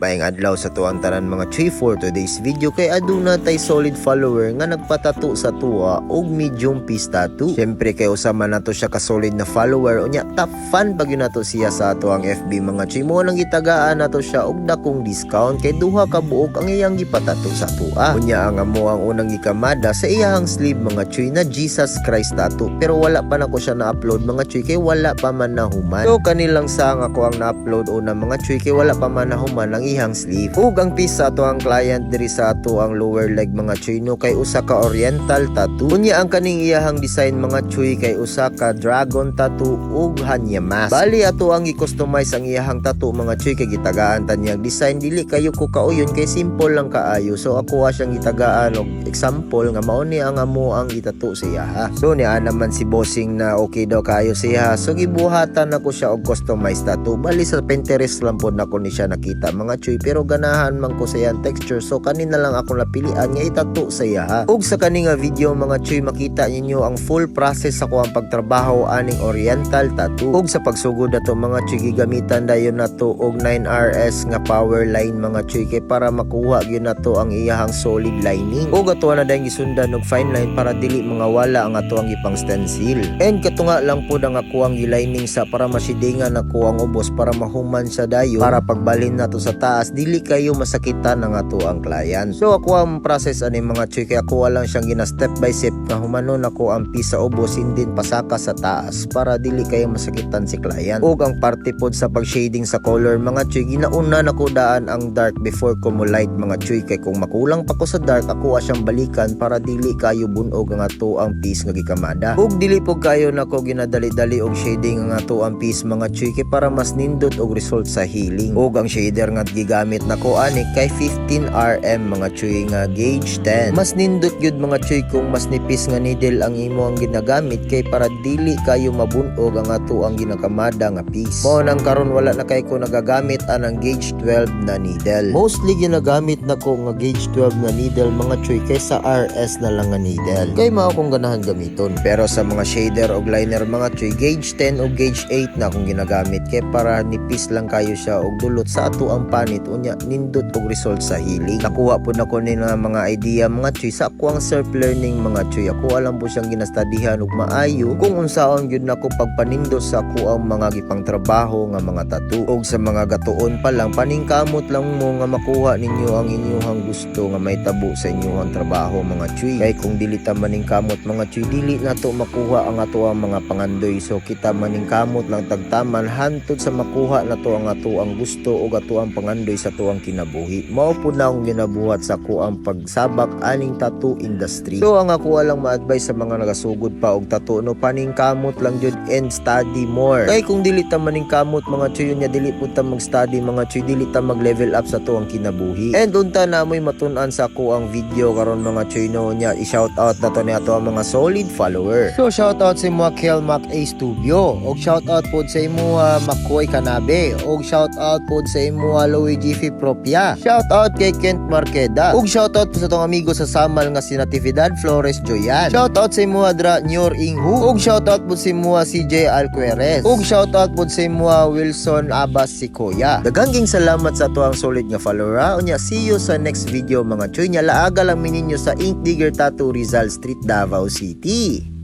Maayong adlaw sa tuang tanan mga Chuy for today's video kay aduna tay solid follower nga nagpatato sa tuwa og medium piece tattoo. Syempre kay usama nato siya ka solid na follower unya top fan pag yun nato siya sa tuang FB mga Chuy mo nang gitagaan nato siya og dakong discount kay duha ka buok ang iyang gipatato sa tuwa. Unya ang amo ang unang gikamada sa iyang sleeve mga Chuy na Jesus Christ tattoo pero wala pa nako siya na-upload mga Chuy kay wala pa man nahuman. So kanilang sang ako ang na-upload una mga Chuy kay wala pa man nahuman ang ihang sleeve. Ug ang piece sa ato ang client diri sa ato ang lower leg mga Chuy no kay usa ka oriental tattoo. Unya ang kaning iyahang design mga Chuy kay usa ka dragon tattoo ug hanya mask. Bali ato ang i-customize ang iyahang tattoo mga Chuy kay gitagaan tanyag design dili kayo ko kauyon kay simple lang kaayo. So ako siyang gitagaan og example nga mao ni ang amo ang itato sa iyaha. So niya naman si bossing na okay daw kayo siya. So gibuhatan ako siya og customized tattoo. Bali sa Pinterest lang pod nako ni siya nakita mga Chuy pero ganahan man ko sa iyang texture so kanina lang ako napilian nga itato sa iyaha. Ug sa kaninga video mga Chuy makita ninyo ang full process sa kuang pagtrabaho aning oriental tattoo. Ug sa pagsugod nato mga Chuy gigamitan dayon nato og 9RS nga power line mga Chuy kay para makuha gyud nato ang iyahang solid lining. Ug ato na dayon gisundan og fine line para dili mga wala ang ato ang ipang stencil. And katunga lang pod ang ako ang gilining sa para masidingan ako ang ubos para mahuman sa dayon para pagbalin nato sa taas dili kayo masakitan ng ato ang client. So ako ang process ani mga Chuy kay ako lang siyang gina step by step na humanon ako ang piece sa ubos din pasaka sa taas para dili kayo masakitan si client. Ug ang parte pod sa pag shading sa color mga Chuy ginauna nako daan ang dark before ko mo light mga Chuy kay kung makulang pa ko sa dark ako siyang balikan para dili kayo bunog ang ato ang piece nga gikamada. Ug dili pod kayo nako ginadali-dali og shading ang ato ang piece mga Chuy kay para mas nindot og result sa healing. Ug ang shader nga gigamit nako ani kay 15 RM mga Chuy nga gauge 10. Mas nindot gyud mga Chuy kung mas nipis nga needle ang imo ang ginagamit kay para dili kayo mabunog ang ato ang ginakamada nga piece. Mao nang karon wala na kay ko nagagamit anang gauge 12 na needle. Mostly ginagamit nako nga gauge 12 na needle mga Chuy kaysa RS na lang nga needle. Kay mao kong ganahan gamiton. Pero sa mga shader og liner mga Chuy gauge 10 o gauge 8 na akong ginagamit kay para nipis lang kayo siya og dulot sa ato ang panit unya nindot og result sa healing. Nakuha po na ko ni mga idea mga Chuy sa ako ang self learning mga Chuy. Ako alam po siyang ginastudihan og maayo kung unsaon gyud nako pagpanindos sa ako ang mga gipang trabaho nga mga tattoo. Og sa mga gatuon pa lang paningkamot lang mo nga makuha ninyo ang inyong gusto nga may tabo sa inyong trabaho mga Chuy. Kay kung dili ta maningkamot mga Chuy dili nato makuha ang ato ang mga pangandoy. So kita maningkamot lang tagtaman hantod sa makuha nato ang ato ang gusto og ato ang pangandoy sa tuang kinabuhi. Mao pud na akong ginabuhat sa ako ang pagsabak aning tattoo industry. So ang ako lang ma-advise sa mga nagasugod pa og tattoo no paningkamot lang jud and study more. Kay kung dili ta maningkamot mga Chuy nya dili pud ta mag-study mga Chuy dili ta mag-level up sa tuang kinabuhi. And unta na mo'y matun-an sa ako ang video karon mga Chuy no nya i-shout out na to ni ato ang mga solid follower. So shout out sa mga Kelmac A Studio og shout out pod sa imo Makoy Kanabe og shout out pod sa imo Luigi Propia. Shout out kay Kent Marqueda og shout out po sa tong amigo sa Samal nga si Natividad Flores Joyan. Shout out sa imo Dra Nyor Inghu og shout out po sa imo CJ Alqueres og shout out po sa imo Wilson Abbas Sikoya. Daghang salamat sa tuang solid nga follower. Unya see you sa next video mga Chuy nya laaga lang mininyo sa Ink Digger Tattoo Rizal Street Davao City.